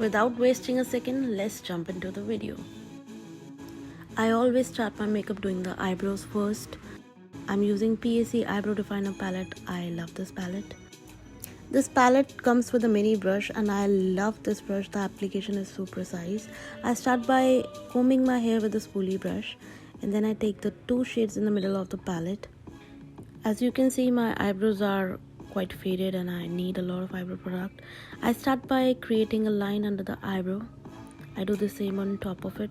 Without wasting a second, let's jump into the video. I always start my makeup doing the eyebrows first. I'm using PAC Eyebrow Definer palette. I love this palette. This palette comes with a mini brush and I love this brush. The application is so precise. I start by combing my hair with a spoolie brush and then I take the two shades in the middle of the palette. As you can see, my eyebrows are quite faded and I need a lot of eyebrow product. I start by creating a line under the eyebrow. I do the same on top of it.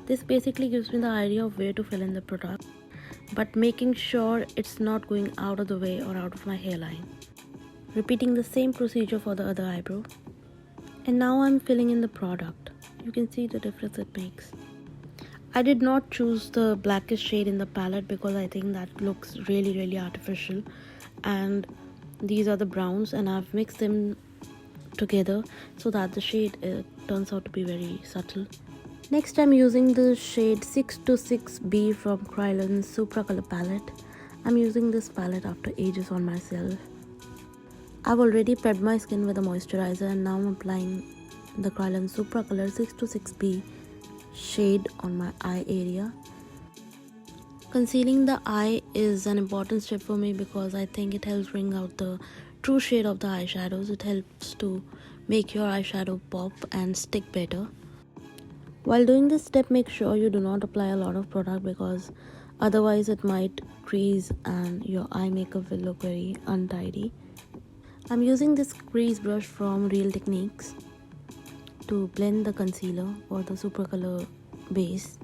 This basically gives me the idea of where to fill in the product, but making sure it's not going out of the way or out of my hairline. Repeating the same procedure for the other eyebrow. And now I'm filling in the product. You can see the difference it makes. I did not choose the blackest shade in the palette because I think that looks really artificial. And these are the browns and I've mixed them together so that the shade turns out to be very subtle. Next, I'm using the shade 626B from Kryolan's Supracolor palette. I'm using this palette after ages on myself. I've already prepped my skin with a moisturizer and now I'm applying the Kryolan Supracolor 626B shade on my eye area. Concealing the eye is an important step for me because I think it helps bring out the true shade of the eyeshadows. It helps to make your eyeshadow pop and stick better. While doing this step, make sure you do not apply a lot of product because otherwise it might crease and your eye makeup will look very untidy. I'm using this crease brush from Real Techniques to blend the concealer or the Supracolor base.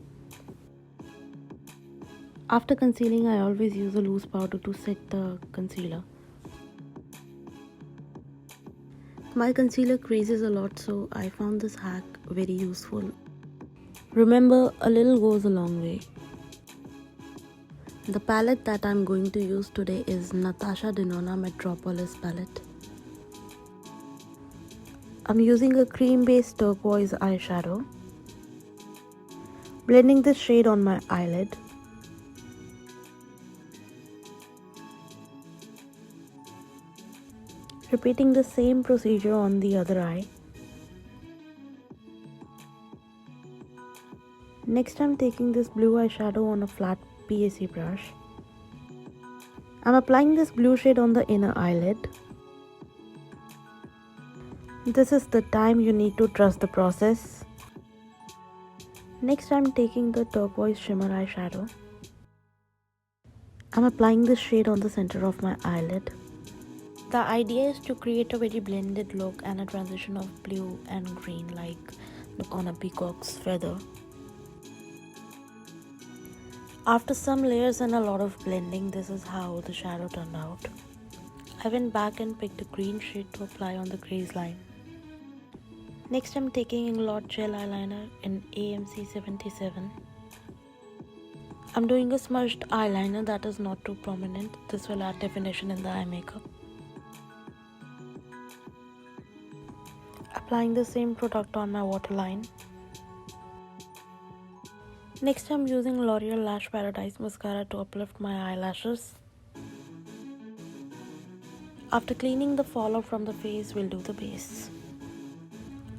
After concealing, I always use a loose powder to set the concealer. My concealer creases a lot, so I found this hack very useful. Remember, a little goes a long way. The palette that I'm going to use today is NATASHA DENONA METROPOLIS palette. I'm using a cream-based turquoise eyeshadow. Blending this shade on my eyelid. Repeating the same procedure on the other eye. Next, I'm taking this blue eyeshadow on a flat PAC brush. I'm applying this blue shade on the inner eyelid. This is the time you need to trust the process. Next, I'm taking the turquoise shimmer eyeshadow. I'm applying this shade on the center of my eyelid. The idea is to create a very blended look and a transition of blue and green like on a peacock's feather. After some layers and a lot of blending, this is how the shadow turned out. I went back and picked a green shade to apply on the crease line. Next, I'm taking Inglot Gel Eyeliner in AMC 77. I'm doing a smudged eyeliner that is not too prominent. This will add definition in the eye makeup. Applying the same product on my waterline. Next, I'm using Loreal Lash Paradise Mascara to uplift my eyelashes. After cleaning the fallout from the face, we'll do the base.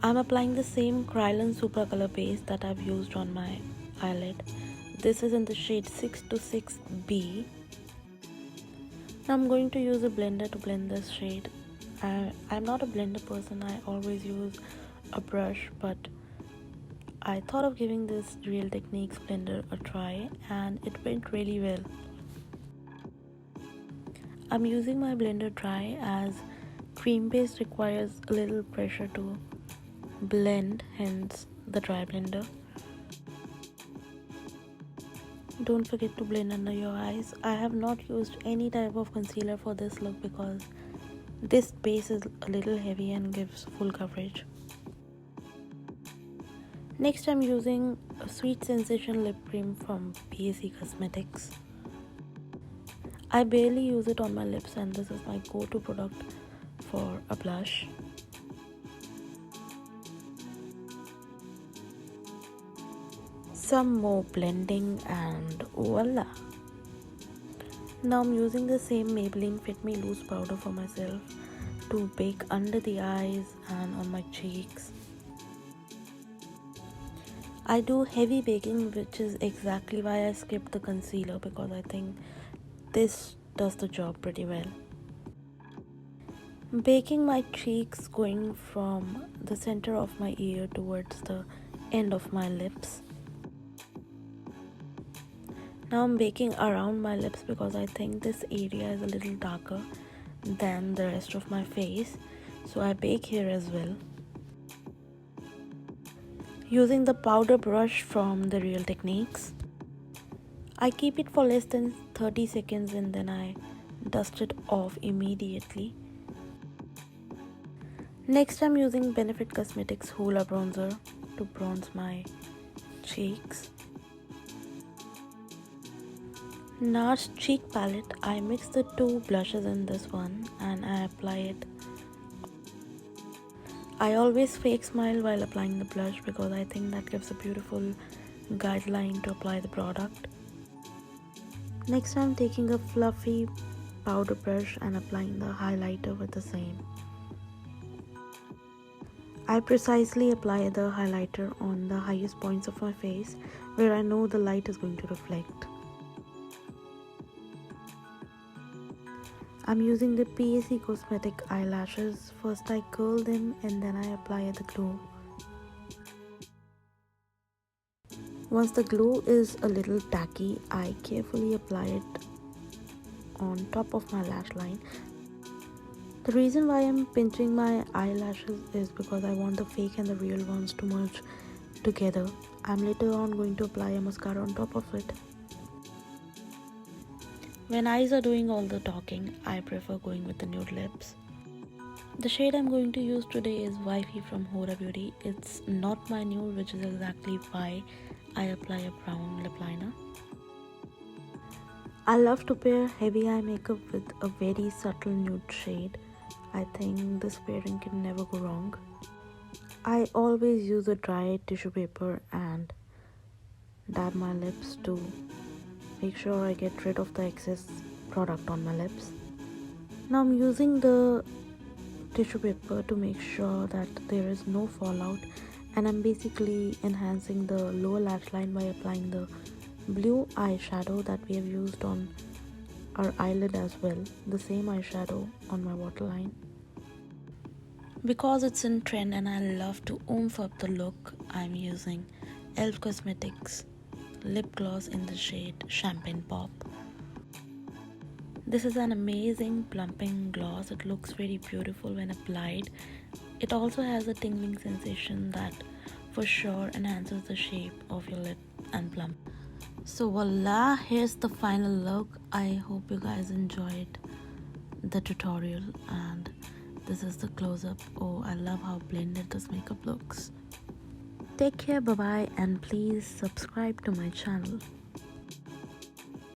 I'm applying the same Kryolan Supracolor base that I've used on my eyelid. This is in the shade 626B. Now I'm going to use a blender to blend this shade. I'm not a blender person, I always use a brush, but I thought of giving this Real Techniques blender a try and it went really well. I'm using my blender dry as cream base requires a little pressure to blend, hence the dry blender. Don't forget to blend under your eyes. I have not used any type of concealer for this look because this base is a little heavy and gives full coverage. Next, I'm using a Sweet Sensation lip cream from PAC Cosmetics. I barely use it on my lips and this is my go-to product for a blush. Some more blending and voila! Now I'm using the same Maybelline Fit Me Loose powder for myself. to bake under the eyes and on my cheeks. I do heavy baking, which is exactly why I skipped the concealer, because I think this does the job pretty well. Baking my cheeks going from the center of my ear towards the end of my lips. Now I'm baking around my lips because I think this area is a little darker than the rest of my face, so I bake here as well. Using the powder brush from the Real Techniques. I keep it for less than 30 seconds and then I dust it off immediately. Next I'm using Benefit Cosmetics Hoola Bronzer to bronze my cheeks. NARS cheek palette, I mix the two blushes in this one and I apply it. I always fake smile while applying the blush because I think that gives a beautiful guideline to apply the product. Next I'm taking a fluffy powder brush and applying the highlighter with the same. I precisely apply the highlighter on the highest points of my face where I know the light is going to reflect. I'm using the PAC Cosmetic eyelashes. First I curl them and then I apply the glue. Once the glue is a little tacky, I carefully apply it on top of my lash line. The reason why I'm pinching my eyelashes is because I want the fake and the real ones to merge together. I'm later on going to apply a mascara on top of it. When eyes are doing all the talking, I prefer going with the nude lips. The shade I'm going to use today is Wifey from Huda Beauty. It's not my nude, which is exactly why I apply a brown lip liner. I love to pair heavy eye makeup with a very subtle nude shade. I think this pairing can never go wrong. I always use a dry tissue paper and dab my lips to make sure I get rid of the excess product on my lips. Now I'm using the tissue paper to make sure that there is no fallout, and I'm basically enhancing the lower lash line by applying the blue eyeshadow that we have used on our eyelid as well, the same eyeshadow on my waterline. Because it's in trend and I love to oomph up the look, I'm using e.l.f. Cosmetics lip gloss in the shade Champagne Pop. This is an amazing plumping gloss. It looks very beautiful when applied. It also has a tingling sensation that for sure enhances the shape of your lip and plump. So voila, here's the final look. I hope you guys enjoyed the tutorial and this is the close-up. Oh, I love how blended this makeup looks. Take care, bye bye, and please subscribe to my channel.